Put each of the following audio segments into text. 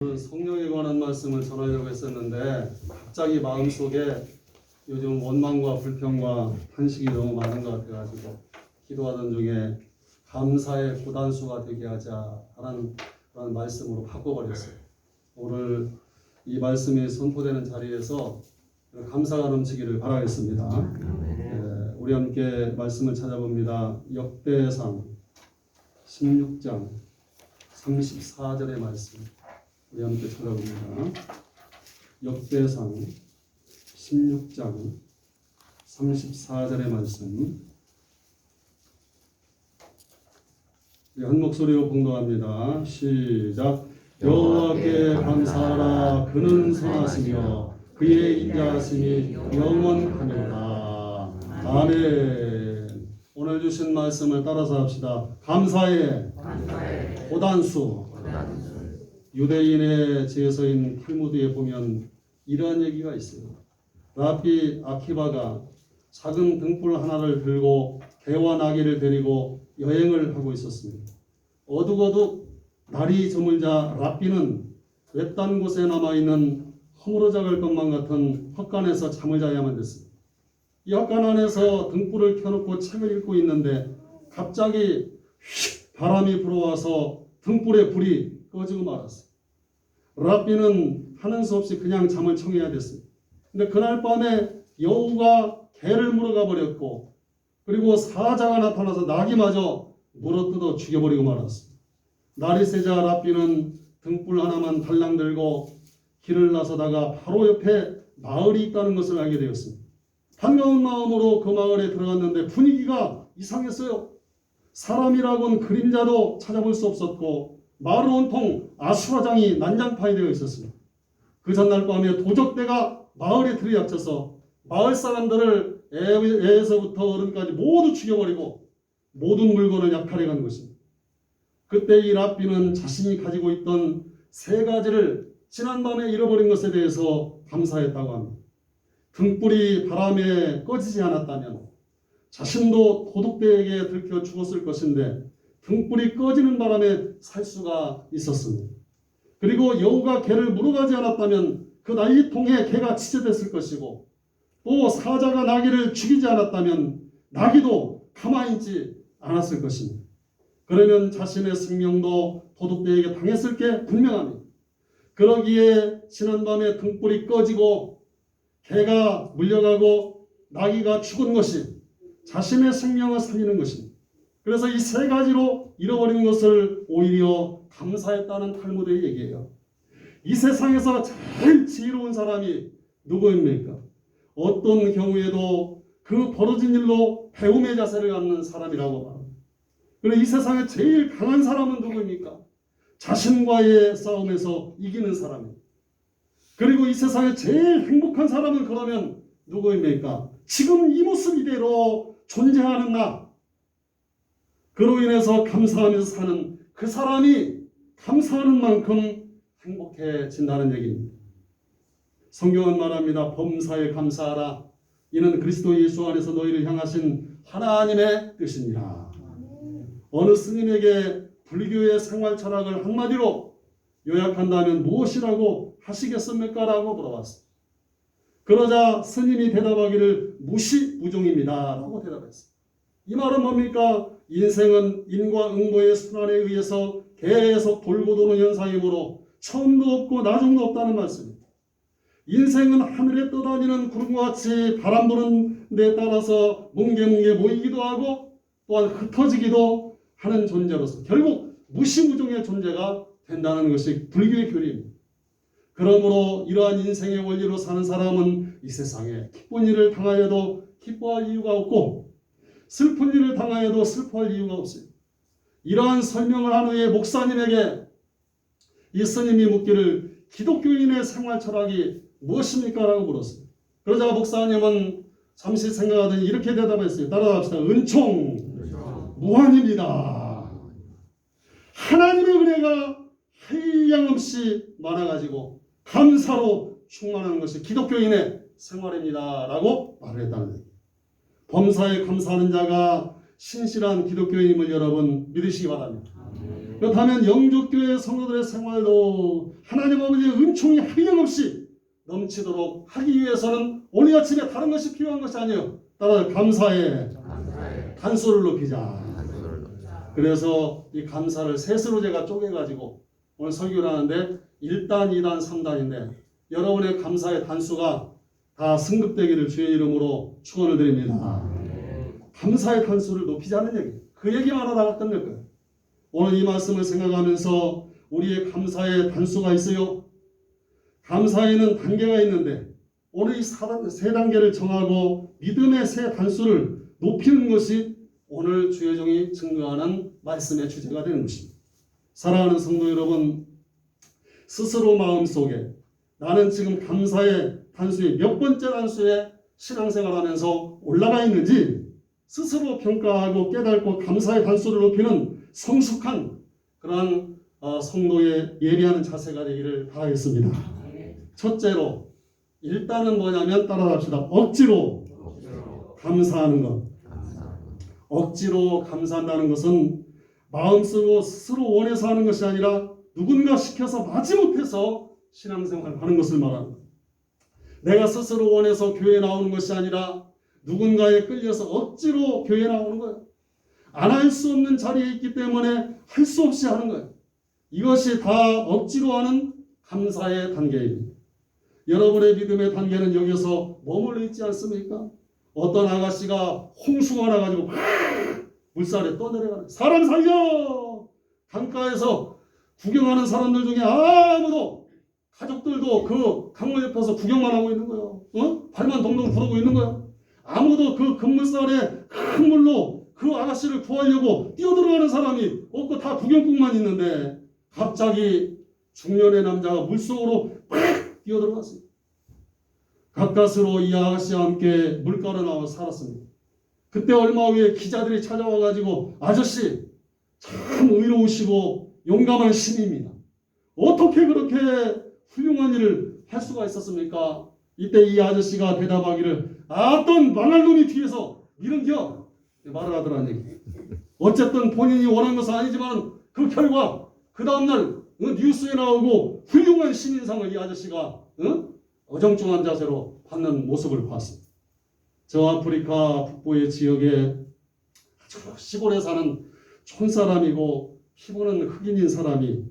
성령에 관한 말씀을 전하려고 했었는데 갑자기 마음속에 요즘 원망과 불평과 탄식이 너무 많은 것 같아가지고 기도하던 중에 감사의 고단수가 되게 하자라는 그런 말씀으로 바꿔버렸어요. 오늘 이 말씀이 선포되는 자리에서 감사가 넘치기를 바라겠습니다. 우리 함께 말씀을 찾아봅니다. 역대상 16장 34절의 말씀 우리 함께 찾아봅니다. 역대상 16장 34절의 말씀 한 목소리로 봉독합니다. 시작. 여호와께 감사하라. 그는 선하시며 그의 인자하심이 영원하니라. 아멘. 오늘 주신 말씀을 따라서 합시다. 감사의 고단수. 유대인의 제서인 탈무드에 보면 이러한 얘기가 있어요. 랍비 아키바가 작은 등불 하나를 들고 개와 나귀를 데리고 여행을 하고 있었습니다. 어둑어둑 날이 저물자 랍비는 외딴 곳에 남아있는 허물어 작을 것만 같은 헛간에서 잠을 자야만 됐습니다. 이 헛간 안에서 등불을 켜놓고 책을 읽고 있는데 갑자기 휙 바람이 불어와서 등불의 불이 꺼지고 말았어요. 랍비는 하는 수 없이 그냥 잠을 청해야 됐습니다. 근데 그날 밤에 여우가 개를 물어가 버렸고 그리고 사자가 나타나서 나귀마저 물어뜯어 죽여버리고 말았습니다. 날이 새자 랍비는 등불 하나만 달랑 들고 길을 나서다가 바로 옆에 마을이 있다는 것을 알게 되었습니다. 반가운 마음으로 그 마을에 들어갔는데 분위기가 이상했어요. 사람이라고는 그림자도 찾아볼 수 없었고 마을은 온통 아수라장이 난장판이 되어 있었습니다. 그 전날 밤에 도적대가 마을에 들이닥쳐서 마을 사람들을 애에서부터 어른까지 모두 죽여버리고 모든 물건을 약탈해간 것입니다. 그때 이 랍비는 자신이 가지고 있던 세 가지를 지난밤에 잃어버린 것에 대해서 감사했다고 합니다. 등불이 바람에 꺼지지 않았다면 자신도 도둑대에게 들켜 죽었을 것인데 등불이 꺼지는 바람에 살 수가 있었습니다. 그리고 여우가 개를 물어가지 않았다면 그 나이통에 개가 치제됐을 것이고 또 사자가 나귀를 죽이지 않았다면 나귀도 가만히 있지 않았을 것입니다. 그러면 자신의 생명도 도둑대에게 당했을 게 분명합니다. 그러기에 지난밤에 등불이 꺼지고 개가 물려가고 나귀가 죽은 것이 자신의 생명을 살리는 것입니다. 그래서 이 세 가지로 잃어버린 것을 오히려 감사했다는 탈무드의 얘기예요. 이 세상에서 제일 지혜로운 사람이 누구입니까? 어떤 경우에도 그 벌어진 일로 배움의 자세를 갖는 사람이라고 말합니다. 그리고 이 세상에 제일 강한 사람은 누구입니까? 자신과의 싸움에서 이기는 사람입니다. 그리고 이 세상에 제일 행복한 사람은 그러면 누구입니까? 지금 이 모습 이대로 존재하는 나. 그로 인해서 감사하면서 사는 그 사람이 감사하는 만큼 행복해진다는 얘기입니다. 성경은 말합니다. 범사에 감사하라. 이는 그리스도 예수 안에서 너희를 향하신 하나님의 뜻이니라. 어느 스님에게 불교의 생활 철학을 한마디로 요약한다면 무엇이라고 하시겠습니까? 라고 물어봤습니다. 그러자 스님이 대답하기를 무시무종입니다 라고 대답했습니다. 이 말은 뭡니까? 인생은 인과응보의 순환에 의해서 계속 돌고 도는 현상이므로 처음도 없고 나중도 없다는 말씀입니다. 인생은 하늘에 떠다니는 구름과 같이 바람 부는 데 따라서 뭉게뭉게 모이기도 하고 또한 흩어지기도 하는 존재로서 결국 무시무종의 존재가 된다는 것이 불교의 교리입니다. 그러므로 이러한 인생의 원리로 사는 사람은 이 세상에 기쁜 일을 당하여도 기뻐할 이유가 없고 슬픈 일을 당하여도 슬퍼할 이유가 없습니다. 이러한 설명을 한 후에 목사님에게 이 스님이 묻기를 기독교인의 생활 철학이 무엇입니까? 라고 물었습니다. 그러자 목사님은 잠시 생각하더니 이렇게 대답했어요. 따라합시다. 은총 무한입니다. 하나님의 은혜가 한량없이 많아가지고 감사로 충만한 것이 기독교인의 생활입니다. 라고 말을 했다는 얘기예요. 범사에 감사하는 자가 신실한 기독교인임을 여러분 믿으시기 바랍니다. 그렇다면 영주교회 성도들의 생활도 하나님 아버지의 은총이 한량없이 넘치도록 하기 위해서는 오늘 아침에 다른 것이 필요한 것이 아니에요. 따라 감사의 단수를 높이자. 그래서 이 감사를 셋으로 제가 쪼개가지고 오늘 설교를 하는데 1단, 2단, 3단인데 여러분의 감사의 단수가 다 승급되기를 주의 이름으로 축원을 드립니다. 감사의 단수를 높이자는 얘기. 그 얘기만 하다가 끝낼 거예요. 오늘 이 말씀을 생각하면서 우리의 감사의 단수가 있어요. 감사에는 단계가 있는데 오늘 이 세 단계를 정하고 믿음의 세 단수를 높이는 것이 오늘 주의 종이 증거하는 말씀의 주제가 되는 것입니다. 사랑하는 성도 여러분, 스스로 마음속에 나는 지금 감사의 단수의 몇 번째 단수에 신앙생활하면서 올라가 있는지 스스로 평가하고 깨닫고 감사의 단수를 높이는 성숙한 그러한 성도의 예리하는 자세가 되기를 바라겠습니다. 첫째로 일단은 뭐냐면 따라합시다. 억지로 감사하는 것. 억지로 감사한다는 것은 마음속으로 스스로 원해서 하는 것이 아니라 누군가 시켜서 마지못해서 신앙생활을 하는 것을 말합니다. 내가 스스로 원해서 교회에 나오는 것이 아니라 누군가에 끌려서 억지로 교회에 나오는 거예요. 안 할 수 없는 자리에 있기 때문에 할 수 없이 하는 거예요. 이것이 다 억지로 하는 감사의 단계입니다. 여러분의 믿음의 단계는 여기서 머물러 있지 않습니까? 어떤 아가씨가 홍수가 나가지고 막 물살에 떠내려가는 사람 살려! 강가에서 구경하는 사람들 중에 아무도 가족들도 그 강물 옆에서 구경만 하고 있는 거예요. 발만 동동 구르고 있는 거예요. 아무도 그 급물살에 큰 물로 그 아가씨를 구하려고 뛰어들어가는 사람이 없고 다 구경꾼만 있는데 갑자기 중년의 남자가 물속으로 팍 뛰어들어갔어요. 가까스로 이 아가씨와 함께 물가로 나와 살았습니다. 그때 얼마 후에 기자들이 찾아와가지고 아저씨 참 의로우시고 용감한 신입니다. 어떻게 그렇게 훌륭한 일을 할 수가 있었습니까? 이때 이 아저씨가 대답하기를 어떤 망할 놈이 뒤에서 밀은겨 말을 하더라는 얘기. 어쨌든 본인이 원한 것은 아니지만 그 결과 그 다음날 뉴스에 나오고 훌륭한 신인상을 이 아저씨가 어정쩡한 자세로 받는 모습을 봤습니다. 저 아프리카 북부의 지역에 아주 시골에 사는 촌사람이고 피부는 흑인인 사람이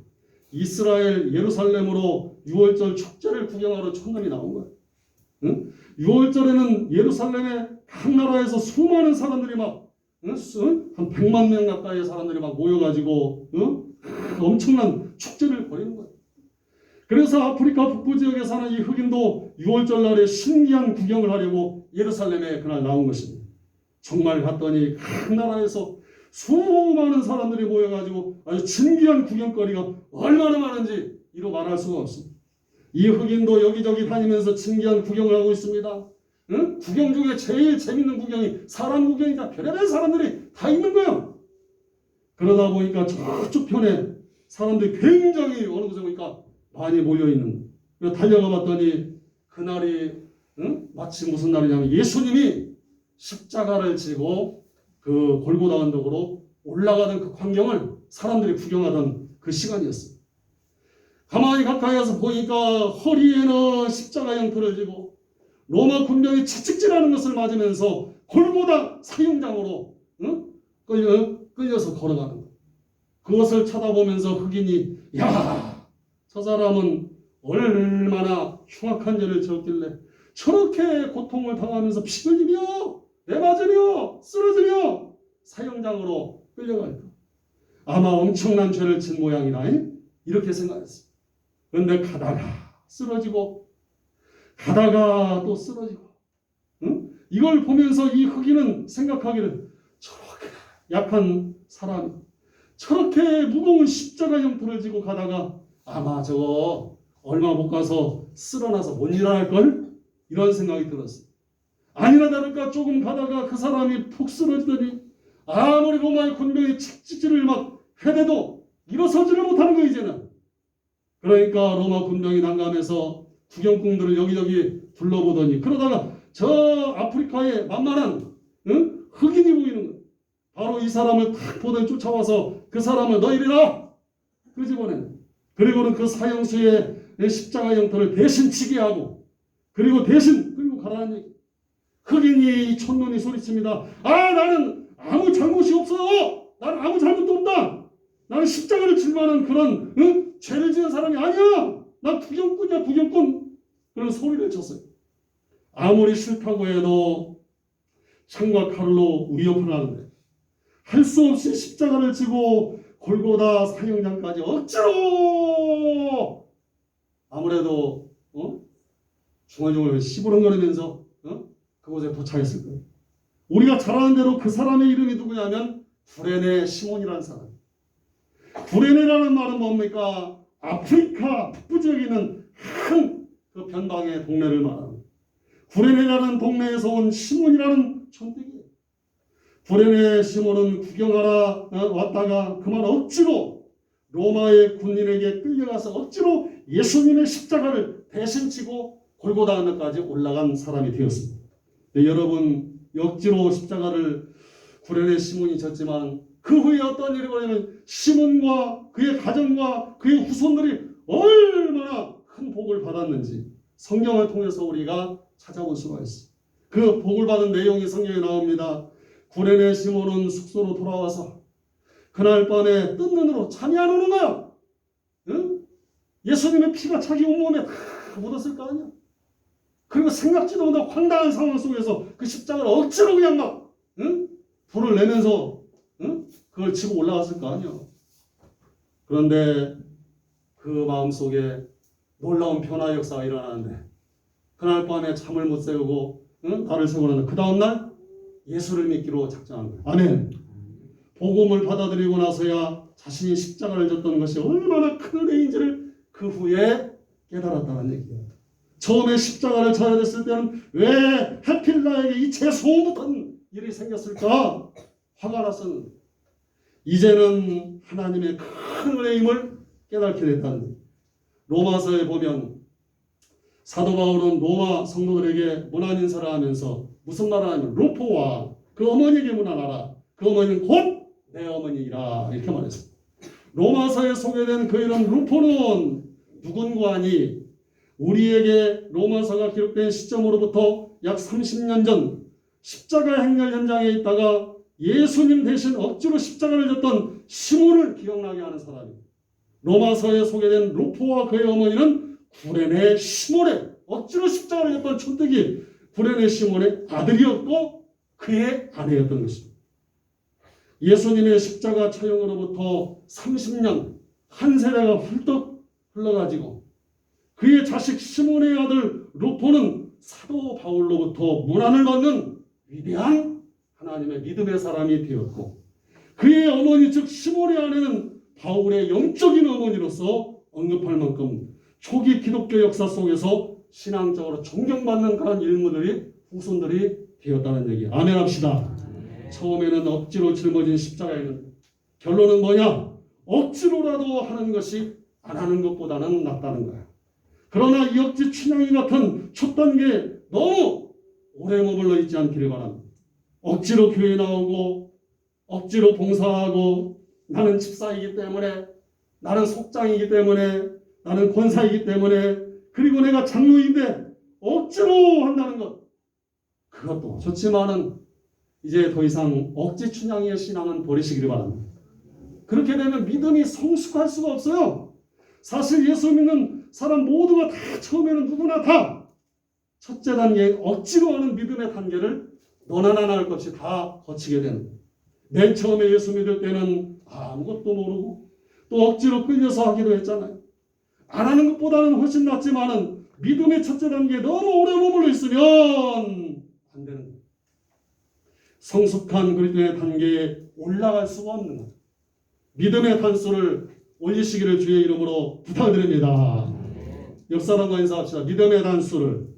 이스라엘 예루살렘으로 6월절 축제를 구경하러 촌놈이 나온 거예요. 6월절에는 예루살렘의 각 나라에서 수많은 사람들이 막 한 100만 명 가까이의 사람들이 막 모여가지고 엄청난 축제를 벌이는 거예요. 그래서 아프리카 북부 지역에 사는 이 흑인도 6월절 날에 신기한 구경을 하려고 예루살렘에 그날 나온 것입니다. 정말 갔더니 각 나라에서 수많은 사람들이 모여가지고 아주 신기한 구경거리가 얼마나 많은지 이루 말할 수가 없습니다. 이 흑인도 여기저기 다니면서 신기한 구경을 하고 있습니다. 구경 중에 제일 재밌는 구경이 사람 구경이다. 별의별 사람들이 다 있는 거예요. 그러다 보니까 저쪽 편에 사람들이 굉장히 어느 곳에 보니까 많이 몰려있는 거예요. 달려가 봤더니 그날이 마치 무슨 날이냐면 예수님이 십자가를 지고 그 골고다 언덕으로 올라가던 그 광경을 사람들이 구경하던 그 시간이었어요. 가만히 가까이 가서 보니까 허리에는 십자가 형태를 지고 로마 군병이 채찍질하는 것을 맞으면서 골고다 사형장으로 끌려서 걸어가는 거예요. 그것을 쳐다보면서 흑인이 야, 저 사람은 얼마나 흉악한 죄를 지었길래 저렇게 고통을 당하면서 피 흘리며 내맞으며 쓰러지며 사형장으로 끌려갈까? 아마 엄청난 죄를 진 모양이다. 이렇게 생각했어요. 그런데 가다가 쓰러지고 가다가 또 쓰러지고 이걸 보면서 이 흑인은 생각하기를 저렇게 약한 사람이 저렇게 무거운 십자가 형태를 지고 가다가 아마 저거 얼마 못 가서 쓸어나서 못 일어날걸? 이런 생각이 들었어요. 아니나 다를까 조금 가다가 그 사람이 푹 쓰러지더니 아무리 로마의 군병이 채찍질을 막 해대도 일어서지를 못하는 거예요. 이제는. 그러니까 로마 군병이 난감해서 구경꾼들을 여기저기 둘러보더니 그러다가 저 아프리카에 만만한 흑인이 보이는 거예요. 바로 이 사람을 탁 보더니 쫓아와서 그 사람을 너 이리라! 끄집어내는, 그리고는 그 사형수의 십자가 형태를 대신 치게 하고, 그리고 대신 끌고 가라는 얘기. 흑인이 촌놈이 소리칩니다. 나는 아무 잘못이 없어요. 나는 아무 잘못도 없다. 나는 십자가를 질 만한 그런 죄를 지은 사람이 아니야. 난 부경꾼이야, 부경꾼. 그런 소리를 쳤어요. 아무리 싫다고 해도 창과 칼로 위협을 하는데 할 수 없이 십자가를 지고 골고다 사형장까지 억지로, 아무래도 중얼중얼 시부렁거리면서 그곳에 도착했을 거예요. 우리가 잘 아는 대로 그 사람의 이름이 누구냐면 구레네 시몬이라는 사람. 구레네라는 말은 뭡니까? 아프리카 북부 지역에 있는 한 그 변방의 동네를 말합니다. 구레네라는 동네에서 온 시몬이라는 촌뜨기예요. 구레네 시몬은 구경하러 왔다가 그만 억지로 로마의 군인에게 끌려가서 억지로 예수님의 십자가를 대신 지고 골고다 언덕까지 올라간 사람이 되었습니다. 네, 여러분, 억지로 십자가를 구레네 시몬이 졌지만 그 후에 어떤 일이 벌어지면 시몬과 그의 가정과 그의 후손들이 얼마나 큰 복을 받았는지 성경을 통해서 우리가 찾아볼 수가 있어요. 그 복을 받은 내용이 성경에 나옵니다. 구레네 시몬은 숙소로 돌아와서 그날 밤에 뜬 눈으로 잠이 안 오는 거야. 응? 예수님의 피가 자기 온몸에 다 묻었을 거 아니야. 그리고 생각지도 못한 황당한 상황 속에서 그 십자가를 억지로 그냥 막 불을 내면서 그걸 치고 올라갔을 거 아니야. 그런데 그 마음속에 놀라운 변화 역사가 일어나는데 그날 밤에 잠을 못 새우고 날을 새고 나서 그 다음날 예수를 믿기로 작정한 거예요. 아멘. 복음을 받아들이고 나서야 자신이 십자가를 졌던 것이 얼마나 큰 은혜인지를 그 후에 깨달았다는 얘기예요. 처음에 십자가를 져야 됐을 때는 왜 하필 나에게 이 재소음 같은 일이 생겼을까? 화가 났었는데 이제는 하나님의 큰 은혜임을 깨닫게 됐다는 거예요. 로마서에 보면 사도 바울은 로마 성도들에게 문안 인사를 하면서 무슨 말을 하냐면 루포와 그 어머니에게 문안하라. 그 어머니는 곧 내 어머니이라 이렇게 말했습니다. 로마서에 소개된 그 이름 루포는 누군가 하니 우리에게 로마서가 기록된 시점으로부터 약 30년 전 십자가 행렬 현장에 있다가 예수님 대신 억지로 십자가를 졌던 시몬을 기억나게 하는 사람입니다. 로마서에 소개된 루포와 그의 어머니는 구레네 시몬의 억지로 십자가를 졌던 촌뜨기 구레네 시몬의 아들이었고 그의 아내였던 것입니다. 예수님의 십자가 처형으로부터 30년 한 세대가 훌떡 흘러가지고 그의 자식 시몬의 아들 루포는 사도 바울로부터 문안을 받는 위대한 하나님의 믿음의 사람이 되었고 그의 어머니 즉 시몬의 아내는 바울의 영적인 어머니로서 언급할 만큼 초기 기독교 역사 속에서 신앙적으로 존경받는 그런 일무들이 후손들이 되었다는 얘기예요. 아멘 합시다. 처음에는 억지로 짊어진 십자가에는 결론은 뭐냐? 억지로라도 하는 것이 안 하는 것보다는 낫다는 거야. 그러나 이 억지 춘향이 같은 첫 단계에 너무 오래 머물러 있지 않기를 바랍니다. 억지로 교회 나오고 억지로 봉사하고 나는 집사이기 때문에 나는 속장이기 때문에 나는 권사이기 때문에 그리고 내가 장로인데 억지로 한다는 것 그것도 좋지만은 이제 더 이상 억지 춘향의 신앙은 버리시기를 바랍니다. 그렇게 되면 믿음이 성숙할 수가 없어요. 사실 예수 믿는 사람 모두가 다 처음에는 누구나 다 첫째 단계 억지로 하는 믿음의 단계를 너나 나나 할 것 없이 다 거치게 되는 거예요. 맨 처음에 예수 믿을 때는 아무것도 모르고 또 억지로 끌려서 하기도 했잖아요. 안 하는 것보다는 훨씬 낫지만은 믿음의 첫째 단계에 너무 오래 머물러 있으면 안 되는 거예요. 성숙한 그리스도의 단계에 올라갈 수가 없는 거예요. 믿음의 단수를 올리시기를 주의 이름으로 부탁드립니다. 옆 사람과 인사합시다. 믿음의 단수를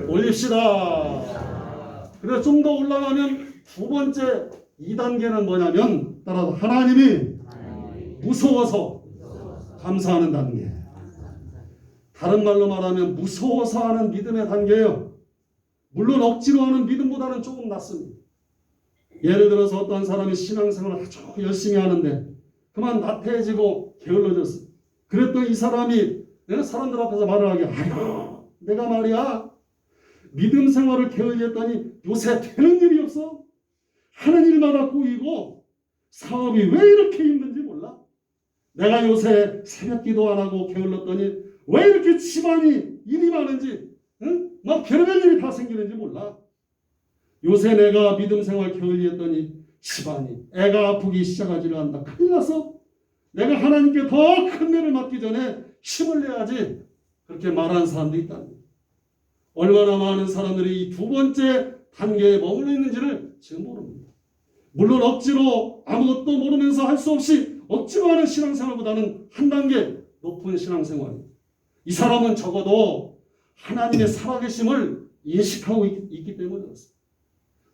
올립시다. 그래서 좀 더 올라가면 두 번째 2단계는 뭐냐면 따라서 하나님이 무서워서 감사하는 단계. 다른 말로 말하면 무서워서 하는 믿음의 단계예요. 물론 억지로 하는 믿음보다는 조금 낫습니다. 예를 들어서 어떤 사람이 신앙생활을 아주 열심히 하는데 그만 나태해지고 게을러졌어. 그랬더니 이 사람이 사람들 앞에서 말을 하게, 아이고 내가 말이야 믿음 생활을 게을리 했더니 요새 되는 일이 없어. 하는 일마다 꼬이고 사업이 왜 이렇게 힘든지 몰라. 내가 요새 새벽 기도 안 하고 게을렀더니 왜 이렇게 집안이 일이 많은지, 막 별별 일이 다 생기는지 몰라. 요새 내가 믿음 생활 게을리 했더니 집안이 애가 아프기 시작하지를 않는다. 큰일 났어. 내가 하나님께 더 큰 일을 맡기 전에 힘을 내야지. 그렇게 말하는 사람도 있다. 얼마나 많은 사람들이 이 두 번째 단계에 머물러 있는지를 지금 모릅니다. 물론 억지로 아무것도 모르면서 할 수 없이 억지로 하는 신앙생활보다는 한 단계 높은 신앙생활. 이 사람은 적어도 하나님의 살아계심을 인식하고 있기 때문에 그렇습니다.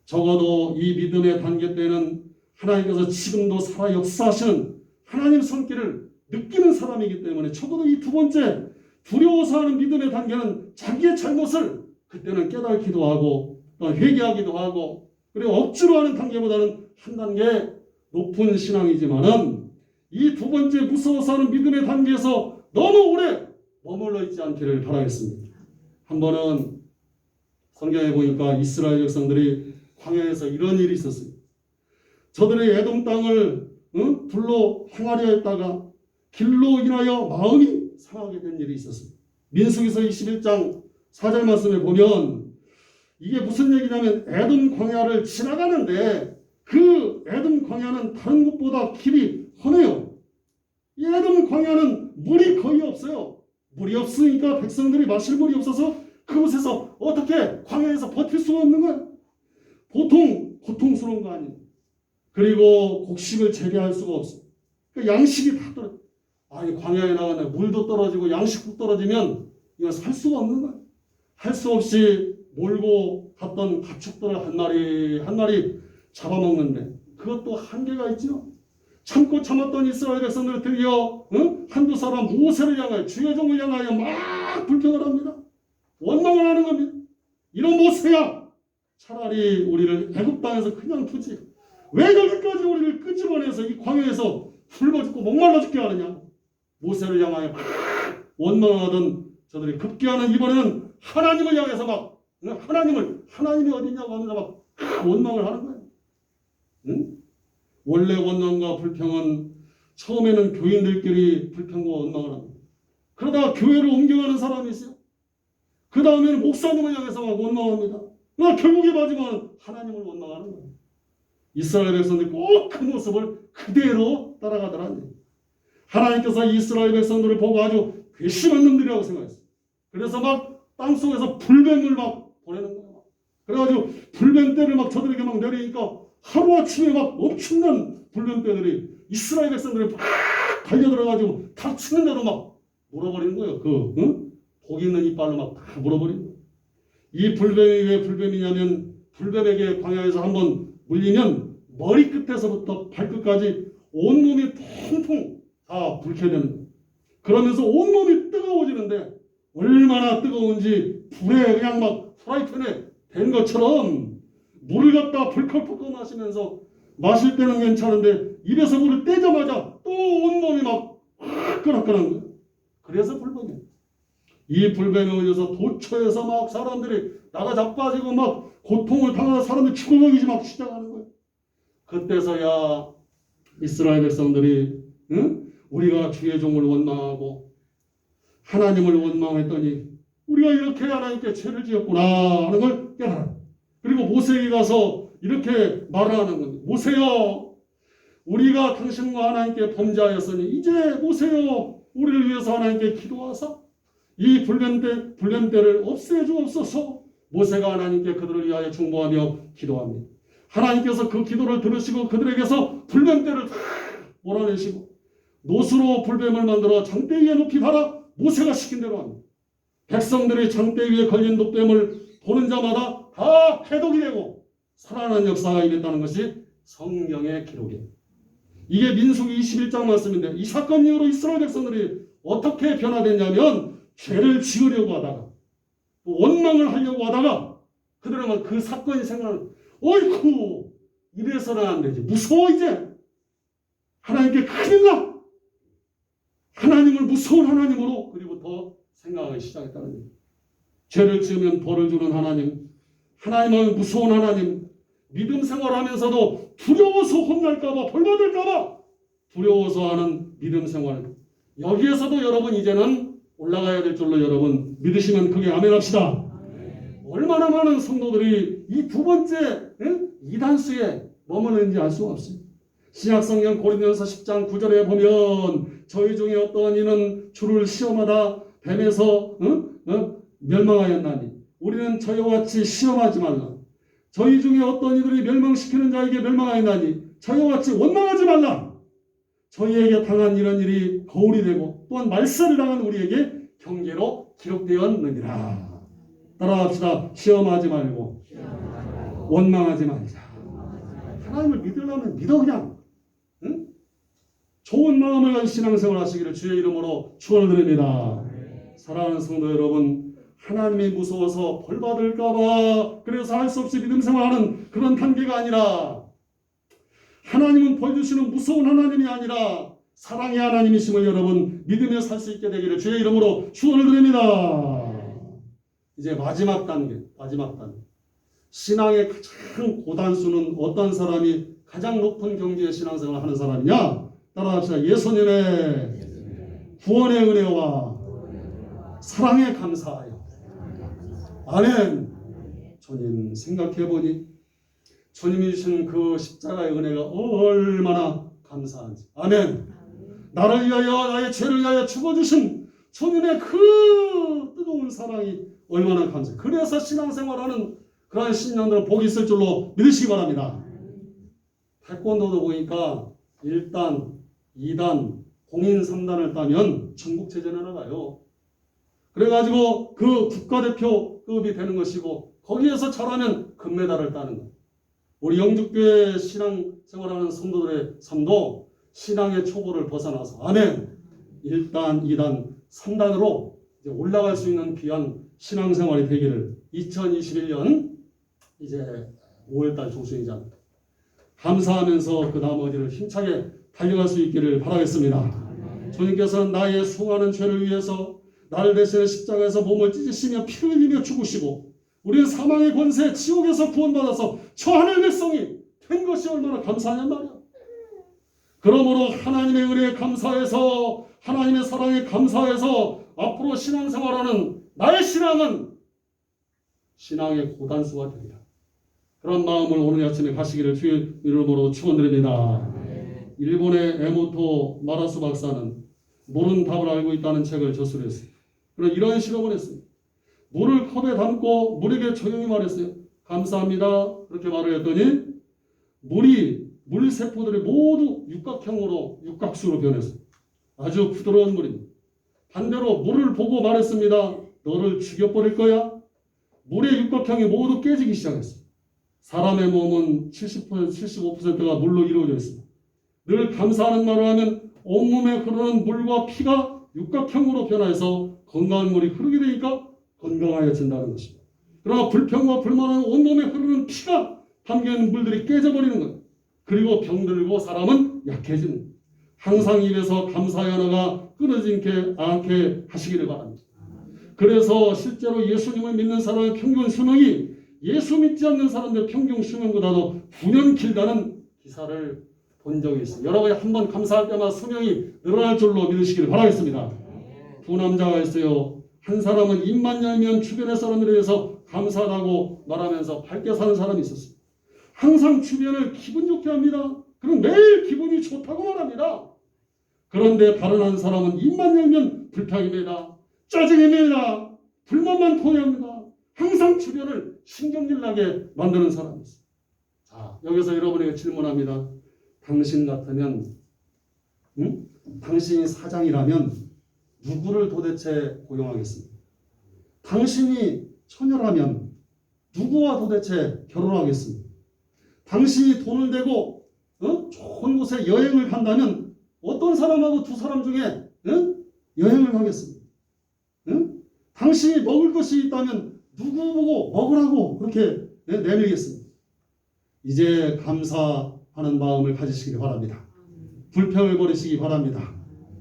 적어도 이 믿음의 단계 때는 하나님께서 지금도 살아 역사하시는 하나님 손길을 느끼는 사람이기 때문에 적어도 이 두 번째 두려워서 하는 믿음의 단계는 자기의 잘못을 그때는 깨닫기도 하고 또 회개하기도 하고, 그리고 억지로 하는 단계보다는 한 단계 높은 신앙이지만은 이 두 번째 무서워서 하는 믿음의 단계에서 너무 오래 머물러 있지 않기를 바라겠습니다. 한 번은 성경에 보니까 이스라엘 백성들이 광야에서 이런 일이 있었어요. 저들의 에돔 땅을 불로 행하려 했다가 길로 인하여 마음이 상하게 된 일이 있었습니다. 민수기서 21장 4절 말씀에 보면 이게 무슨 얘기냐면 에돔 광야를 지나가는데 그 에돔 광야는 다른 곳보다 길이 험해요. 이 에돔 광야는 물이 거의 없어요. 물이 없으니까 백성들이 마실 물이 없어서 그곳에서 어떻게 광야에서 버틸 수가 없는 거야. 보통 고통스러운 거 아니에요. 그리고 곡식을 재배할 수가 없어. 그러니까 양식이 다 떨어져. 아니 광야에 나가네 물도 떨어지고 양식도 떨어지면 이거 살 수가 없는 거야. 할 수 없이 몰고 갔던 가축들을 한 마리 한 마리 잡아먹는데 그것도 한계가 있죠. 참고 참았던 이스라엘 백성들 드디어 한두 사람 모세를 향하여 주의 종을 향하여 막 불평을 합니다. 원망을 하는 겁니다. 이런 모세야 차라리 우리를 애굽 땅에서 그냥 두지 왜 여기까지 우리를 끄집어내서 이 광야에서 굶어 죽고 목말라 죽게 하느냐. 모세를 향하여 막 원망하던 저들이 급기야는 이번에는 하나님을 향해서 막 하나님이 어디냐고 하면서 막 원망을 하는 거예요. 응? 원래 원망과 불평은 처음에는 교인들끼리 불평과 원망을 합니다. 그러다가 교회를 옮겨가는 사람이 있어요. 그 다음에는 목사님을 향해서 막 원망합니다. 결국에 마지막은 하나님을 원망하는 거예요. 이스라엘 백성들이 꼭 그 모습을 그대로 따라가더라는 거예요. 하나님께서 이스라엘 백성들을 보고 아주 괘씸한 놈들이라고 생각했어요. 그래서 막 땅속에서 불뱀을 막 보내는 거예요. 그래가지고 불뱀떼를 막 저들에게 막 내리니까 하루아침에 막 엄청난 불뱀떼들이 이스라엘 백성들이 막 달려들어가지고 다 치는 대로 막 물어버리는 거예요. 독 있는 이빨로 막 다 물어버리는 거예요. 이 불뱀이 왜 불뱀이냐면 불뱀에게 광야에서 한번 물리면 머리 끝에서부터 발끝까지 온몸이 통통 다 불게 되는 거예요. 그러면서 온몸이 뜨거워지는데 얼마나 뜨거운지 불에 그냥 막 프라이팬에 된 것처럼 물을 갖다 불컥불컥 마시면서 마실 때는 괜찮은데 입에서 물을 떼자마자 또 온몸이 막 끄덕끄덕한 거예요. 그래서 불뱀이에요. 이 불뱀에 올려서 도처에서 막 사람들이 나가 자빠지고 막 고통을 당하는 사람들이 죽어가기 막 시작하는 거예요. 그때서야 이스라엘 백성들이 우리가 주의 종을 원망하고 하나님을 원망했더니 우리가 이렇게 하나님께 죄를 지었구나 하는 걸 깨달아요. 그리고 모세에게 가서 이렇게 말을 하는 겁니다. 모세여, 우리가 당신과 하나님께 범죄하였으니 이제 모세여, 우리를 위해서 하나님께 기도하사 이 불뱀떼를 없애주옵소서. 모세가 하나님께 그들을 위하여 중보하며 기도합니다. 하나님께서 그 기도를 들으시고 그들에게서 불뱀떼를 다 몰아내시고 노수로 불뱀을 만들어 장대 위에 높이 달아 모세가 시킨 대로 합니다. 백성들이 장대 위에 걸린 독뱀을 보는 자마다 다 해독이 되고 살아나는 역사가 일어났다는 것이 성경의 기록이에요. 이게 민수기 21장 말씀인데 이 사건 이후로 이스라엘 백성들이 어떻게 변화됐냐면 죄를 지으려고 하다가 원망을 하려고 하다가 그들은 그 사건이 생각나는 어이쿠 이래서는 안 되지 무서워 이제 하나님께 큰일나! 하나님을 무서운 하나님으로 그리고부터 생각하기 시작했다는 거예요. 죄를 지으면 벌을 주는 하나님, 하나님은 무서운 하나님, 믿음 생활하면서도 두려워서 혼날까봐, 벌받을까봐 두려워서 하는 믿음 생활. 여기에서도 여러분 이제는 올라가야 될 줄로 여러분 믿으시면 크게 아멘 합시다. 얼마나 많은 성도들이 이 두 번째 이단수에 머무르는지 알 수가 없어요. 신약성경 고린도전서 10장 9절에 보면 저희 중에 어떠한 이는 주를 시험하다 뱀에서 멸망하였나니 우리는 저희와 같이 시험하지 말라. 저희 중에 어떤 이들이 멸망시키는 자에게 멸망하였나니 저희와 같이 원망하지 말라. 저희에게 당한 이런 일이 거울이 되고 또한 말살을 당한 우리에게 경계로 기록되었느니라. 따라합시다. 시험하지 말고 원망하지 말자. 하나님을 믿으려면 믿어 그냥. 응? 좋은 마음을 가지고 신앙생활 하시기를 주의 이름으로 축원을 드립니다. 사랑하는 성도 여러분, 하나님이 무서워서 벌받을까봐 그래서 할 수 없이 믿음 생활하는 그런 단계가 아니라 하나님은 벌 주시는 무서운 하나님이 아니라 사랑의 하나님이심을 여러분 믿으며 살 수 있게 되기를 주의 이름으로 축원을 드립니다. 이제 마지막 단계. 신앙의 가장 고단수는 어떤 사람이 가장 높은 경지의 신앙생활을 하는 사람이냐? 따라합시다. 예수님의 구원의 은혜와 사랑에 감사하여. 아멘. 주님 생각해보니 주님이 주신 그 십자가의 은혜가 얼마나 감사한지. 아멘. 나를 위하여 나의 죄를 위하여 죽어주신 주님의 그 뜨거운 사랑이 얼마나 감사해요. 그래서 신앙생활하는 그러한 신령들은 복이 있을 줄로 믿으시기 바랍니다. 태권도도 보니까 1단, 2단, 공인 3단을 따면 전국체전에 나가요. 그래가지고 그 국가대표급이 되는 것이고 거기에서 잘하면 금메달을 따는 거예요. 우리 영죽교회 신앙생활하는 성도들의 삶도 신앙의 초보를 벗어나서 아멘 1단, 2단, 3단으로 이제 올라갈 수 있는 귀한 신앙생활이 되기를 2021년 이제 5월달 조수이자 감사하면서 그 나머지를 힘차게 달려갈 수 있기를 바라겠습니다. 주님께서는 나의 수많은 죄를 위해서 나를 대신해 십자가에서 몸을 찢으시며 피를 흘리며 죽으시고 우리는 사망의 권세 지옥에서 구원받아서 저 하늘 백성이 된 것이 얼마나 감사하냔 말이야. 그러므로 하나님의 은혜에 감사해서 하나님의 사랑에 감사해서 앞으로 신앙생활하는 나의 신앙은 신앙의 고단수가 되리라. 그런 마음을 오늘 아침에 가시기를 주의 이름으로 축원드립니다. 일본의 에모토 마라수 박사는 모르는 답을 알고 있다는 책을 저술했어요. 그럼 이런 실험을 했어요. 물을 컵에 담고 물에게 조용히 말했어요. 감사합니다. 그렇게 말을 했더니 물 세포들이 모두 육각수로 변했어요. 아주 부드러운 물입니다. 반대로 물을 보고 말했습니다. 너를 죽여버릴 거야. 물의 육각형이 모두 깨지기 시작했어요. 사람의 몸은 70%, 75%가 물로 이루어져 있습니다. 늘 감사하는 말을 하면 온몸에 흐르는 물과 피가 육각형으로 변화해서 건강한 물이 흐르게 되니까 건강해진다는 것입니다. 그러나 불평과 불만은 온몸에 흐르는 피가 담겨있는 물들이 깨져버리는 거예요. 그리고 병들고 사람은 약해지는 거예요. 항상 입에서 감사의 언어가 끊어지지 않게 하시기를 바랍니다. 그래서 실제로 예수님을 믿는 사람의 평균 수명이 예수 믿지 않는 사람들 평균 수명보다도 9년 길다는 기사를 본 적이 있습니다. 여러분이 한번 감사할 때마다 수명이 늘어날 줄로 믿으시기를 바라겠습니다. 두 남자가 있어요. 한 사람은 입만 열면 주변의 사람들에 대해서 감사하다고 말하면서 밝게 사는 사람이 있었어요. 항상 주변을 기분 좋게 합니다. 그럼 매일 기분이 좋다고 말합니다. 그런데 다른 한 사람은 입만 열면 불평입니다. 짜증입니다. 불만만 토해합니다. 항상 주변을 신경질 나게 만드는 사람이 있어요. 자, 여기서 여러분에게 질문합니다. 당신 같으면, 당신이 사장이라면 누구를 도대체 고용하겠습니까? 당신이 처녀라면 누구와 도대체 결혼하겠습니까? 당신이 돈을 대고 좋은 곳에 여행을 간다면 어떤 사람하고 두 사람 중에 여행을 가겠습니까? 당신이 먹을 것이 있다면 누구 보고 먹으라고 그렇게 내밀겠습니까? 이제 감사하는 마음을 가지시길 바랍니다. 불평을 버리시기 바랍니다.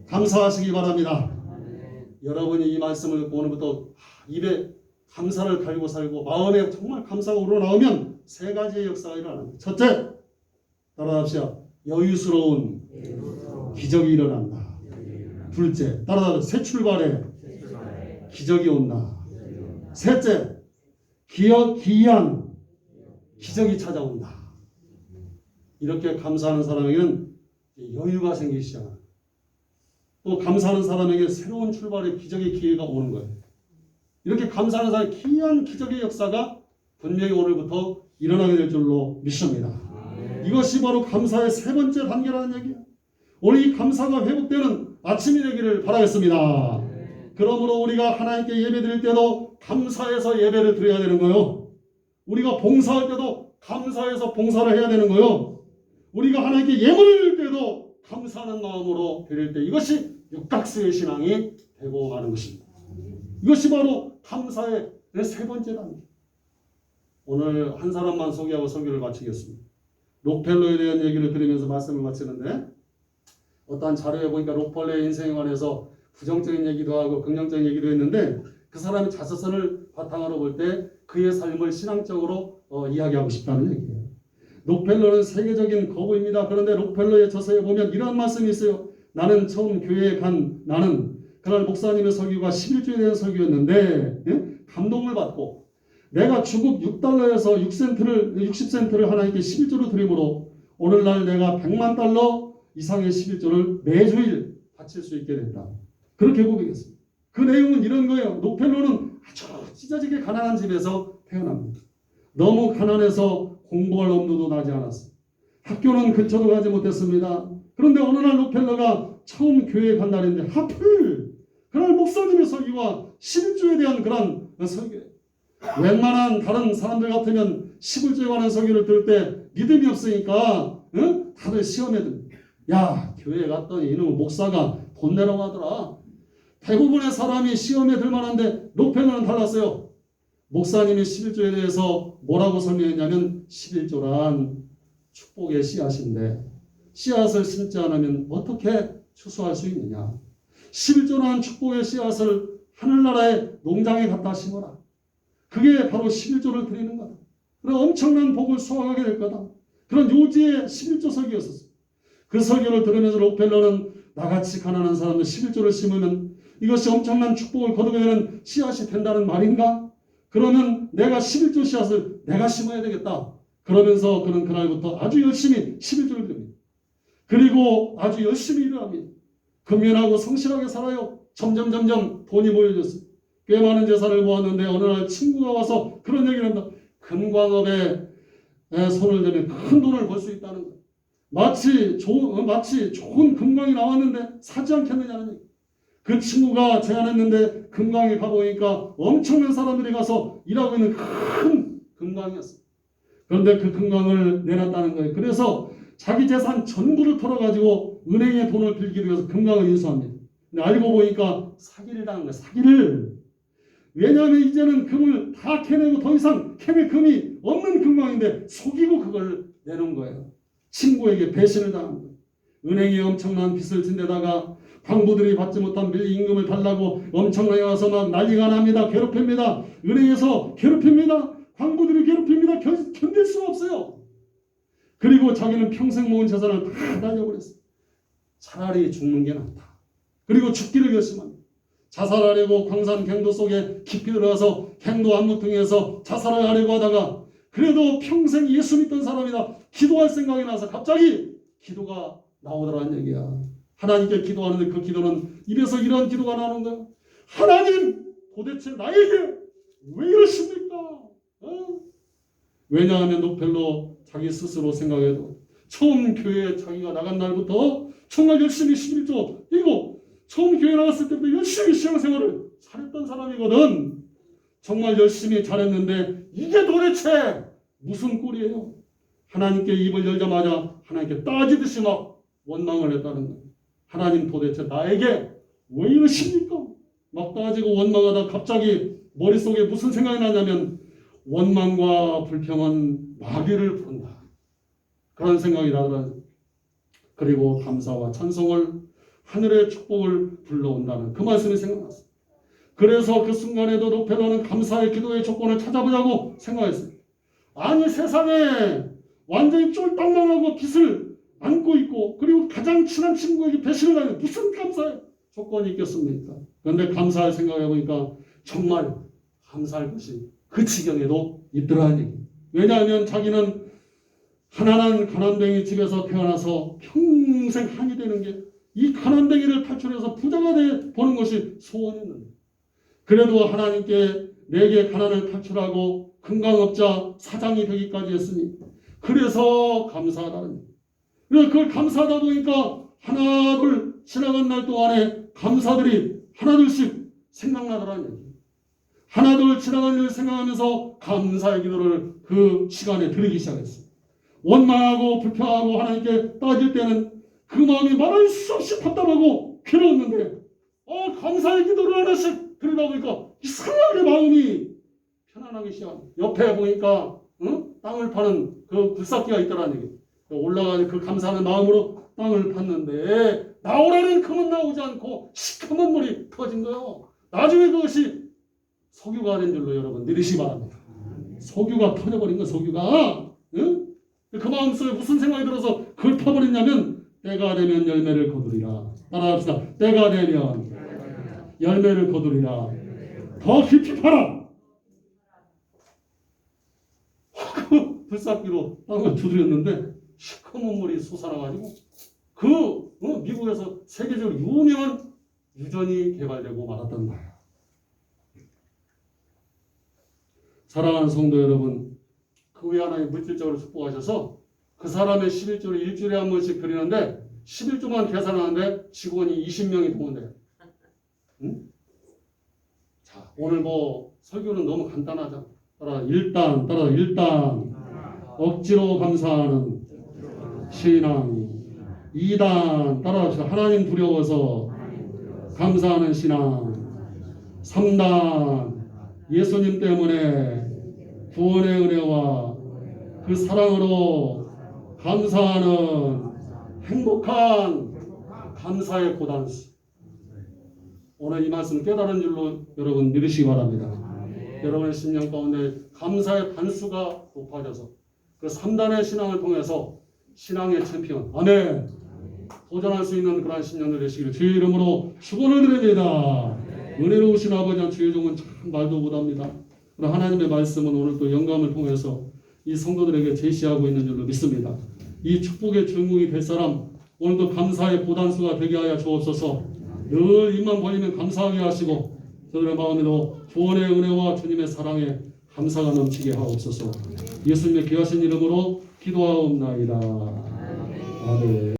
감사하시기 바랍니다. 여러분이 이 말씀을 듣고 오늘부터 입에 감사를 달고 살고 마음에 정말 감사가 우러나오면 세 가지의 역사가 일어납니다. 첫째, 따라합시다. 여유스러운 기적이 일어난다. 둘째, 새 출발에 기적이 온다. 셋째, 기이한 기적이 찾아온다. 이렇게 감사하는 사람에게는 여유가 생기기 시작합니다. 또 감사하는 사람에게 새로운 출발의 기적의 기회가 오는 거예요. 이렇게 감사하는 사람의 기이한 기적의 역사가 분명히 오늘부터 일어나게 될 줄로 믿습니다. 이것이 바로 감사의 세 번째 단계라는 얘기예요. 오늘 이 감사가 회복되는 아침이 되기를 바라겠습니다. 그러므로 우리가 하나님께 예배 드릴 때도 감사해서 예배를 드려야 되는 거예요. 우리가 봉사할 때도 감사해서 봉사를 해야 되는 거예요. 우리가 하나님께 예물을 드릴 때도 감사하는 마음으로 드릴 때 이것이 육각수의 신앙이 되고 마는 것입니다. 이것이 바로 감사의 세 번째 단계. 오늘 한 사람만 소개하고 설교를 마치겠습니다. 록펠러에 대한 얘기를 들으면서 말씀을 마치는데 어떠한 자료에 보니까 록펠러의 인생에 관해서 부정적인 얘기도 하고 긍정적인 얘기도 했는데 그 사람의 자서전을 바탕으로 볼 때 그의 삶을 신앙적으로 이야기하고 싶다는 얘기예요. 록펠러는 세계적인 거부입니다. 그런데 록펠러의 저서에 보면 이런 말씀이 있어요. 나는 처음 교회에 간 나는 그날 목사님의 설교가 11조에 대한 설교였는데 감동을 받고 내가 주국 6달러에서 60센트를 하나님께 11조로 드림으로 오늘날 내가 100만 달러 이상의 11조를 매주일 바칠 수 있게 된다. 그렇게 고백했습니다. 그 내용은 이런 거예요. 록펠러는 아주 찢어지게 가난한 집에서 태어납니다. 너무 가난해서 공부할 엄두도 나지 않았어요. 학교는 근처도 가지 못했습니다. 그런데 어느 날 록펠러가 처음 교회에 간 날인데 하필 그날 목사님의 설교가 11조에 대한 그런 설교예요. 웬만한 다른 사람들 같으면 11조에 관한 설교를 들을 때 믿음이 없으니까 다들 시험에 듭니다. 야, 교회에 갔더니 이놈의 목사가 돈 내라고 하더라. 대부분의 사람이 시험에 들 만한데 록펠러는 달랐어요. 목사님이 11조에 대해서 뭐라고 설명했냐면 11조란 축복의 씨앗인데 씨앗을 심지 않으면 어떻게 추수할 수 있느냐. 11조라는 축복의 씨앗을 하늘나라의 농장에 갖다 심어라. 그게 바로 11조를 드리는 거다. 그런 엄청난 복을 수확하게 될 거다. 그런 요지의 11조 설교였었어요. 그 설교를 들으면서 록펠러는 나같이 가난한 사람들 11조를 심으면 이것이 엄청난 축복을 거두게 되는 씨앗이 된다는 말인가? 그러면 내가 11조 씨앗을 내가 심어야 되겠다. 그러면서 그는 그날부터 아주 열심히 11조를 드립니다. 그리고 아주 열심히 일을 합니다. 근면하고 성실하게 살아요. 점점 돈이 모여졌어요. 꽤 많은 재산을 모았는데 어느 날 친구가 와서 그런 얘기를 한다. 금광업에 손을 대면 큰 돈을 벌 수 있다는 거예요. 마치 좋은 금광이 나왔는데 사지 않겠느냐는 얘기. 그 친구가 제안했는데 금광에 가보니까 엄청난 사람들이 가서 일하고 있는 큰 금광이었어요. 그런데 그 금광을 내놨다는 거예요. 그래서 자기 재산 전부를 털어가지고 은행에 돈을 빌기로 해서 금광을 인수합니다. 근데 알고 보니까 사기를 당한 거예요. 사기를. 왜냐하면 이제는 금을 다 캐내고 더 이상 캐낼 금이 없는 금광인데 속이고 그걸 내놓은 거예요. 친구에게 배신을 당한 거예요. 은행에 엄청난 빚을 진 데다가 광부들이 받지 못한 밀리 임금을 달라고 엄청나게 와서 막 난리가 납니다. 괴롭힙니다. 은행에서 괴롭힙니다. 광부들이 괴롭힙니다. 견딜 수가 없어요. 그리고 자기는 평생 모은 재산을 다 날려버렸어요. 차라리 죽는 게 낫다. 그리고 죽기를 결심합니다. 자살하려고 광산 갱도 속에 깊이 들어가서 갱도 안무퉁이에서 자살을 하려고 하다가 그래도 평생 예수 믿던 사람이다. 기도할 생각이 나서 갑자기 기도가 나오더라는 얘기야. 하나님께 기도하는데 그 기도는 입에서 이런 기도가 나오는 거야. 하나님 도대체 나에게 왜 이러십니까? 왜냐하면 록펠러 자기 스스로 생각해도 처음 교회에 자기가 나간 날부터 정말 열심히 11조 이거 처음 교회 나갔을 때부터 열심히 신앙생활을 잘했던 사람이거든. 정말 열심히 잘했는데 이게 도대체 무슨 꼴이에요? 하나님께 입을 열자마자 하나님께 따지듯이 막 원망을 했다는 거예요. 하나님 도대체 나에게 왜 이러십니까? 막 따지고 원망하다 갑자기 머릿속에 무슨 생각이 나냐면 원망과 불평은 마귀를 부른다. 그런 생각이 나더라고요. 그리고 감사와 찬송을 하늘의 축복을 불러온다는 그 말씀이 생각났어요. 그래서 그 순간에도 록페도는 감사의 기도의 조건을 찾아보자고 생각했어요. 아니 세상에 완전히 쫄딱망하고 빚을 안고 있고 그리고 가장 친한 친구에게 배신을 하는 무슨 감사의 조건이 있겠습니까? 그런데 감사할 생각해보니까 정말 감사할 것이 그 지경에도 있더라는 얘기. 왜냐하면 자기는 가난한 가난뱅이 집에서 태어나서 평생 한이 되는 게 이 가난뱅이를 탈출해서 부자가 보는 것이 소원이었는데 그래도 하나님께 내게 가난을 탈출하고 금강업자 사장이 되기까지 했으니 그래서 감사하다는 얘기. 그래서 그걸 감사하다 보니까 하나 둘 지나간 날 동안에 감사들이 하나둘씩 생각나더라는 얘기. 하나 둘 지나간 일을 생각하면서 감사의 기도를 그 시간에 드리기 시작했어요. 원망하고 불평하고 하나님께 따질 때는 그 마음이 말할 수 없이 답답하고 괴로웠는데 감사의 기도를 하나씩 드리다 보니까 이상하게 마음이 편안하기 시작합니다. 옆에 보니까 땅을 파는 그 굴삭기가 있더라는 얘기. 올라가는 그 감사하는 마음으로 땅을 팠는데 나오라는 금은 나오지 않고 시커먼 물이 터진 거예요. 나중에 그것이 석유가 된 줄로 여러분 믿으시기 바랍니다. 석유가 터져버린 거 석유가. 응? 그 마음속에 무슨 생각이 들어서 그걸 파버렸냐면 때가 되면 열매를 거두리라. 따라합시다. 때가 되면 열매를 거두리라. 더 깊이 파라. 그 불삭기로 땅을 두드렸는데 시커먼 물이 솟아나가지고 미국에서 세계적으로 유명한 유전이 개발되고 말았단 말이에요. 사랑하는 성도 여러분, 그 외에 하나님 물질적으로 축복하셔서 그 사람의 11조를 일주일에 한 번씩 드리는데 11조만 계산하는데 직원이 20명이 동원돼요. 응? 자, 오늘 설교는 너무 간단하잖아. 따라 1단 억지로 감사하는 신앙. 2단 따라합시다. 하나님 두려워서 감사하는 신앙. 3단 예수님 때문에 구원의 은혜와 그 사랑으로 감사하는 행복한 감사의 고단수. 오늘 이 말씀 깨달은 줄로 여러분 믿으시기 바랍니다. 여러분의 심령 가운데 감사의 단수가 높아져서 그 3단의 신앙을 통해서 신앙의 챔피언, 아멘, 도전할 수 있는 그러한 신령들 되시기를 주의 이름으로 축원을 드립니다. 은혜로우신 아버지 주의 종은 참 말도 못합니다. 그러나 하나님의 말씀은 오늘 또 영감을 통해서 이 성도들에게 제시하고 있는 줄로 믿습니다. 이 축복의 주인공이 될 사람 오늘도 감사의 보단수가 되게 하여 주옵소서. 늘 입만 벌리면 감사하게 하시고 저들의 마음에도 구원의 은혜와 주님의 사랑에 감사가 넘치게 하옵소서. 예수님의 귀하신 이름으로 기도하옵나이다. 아멘.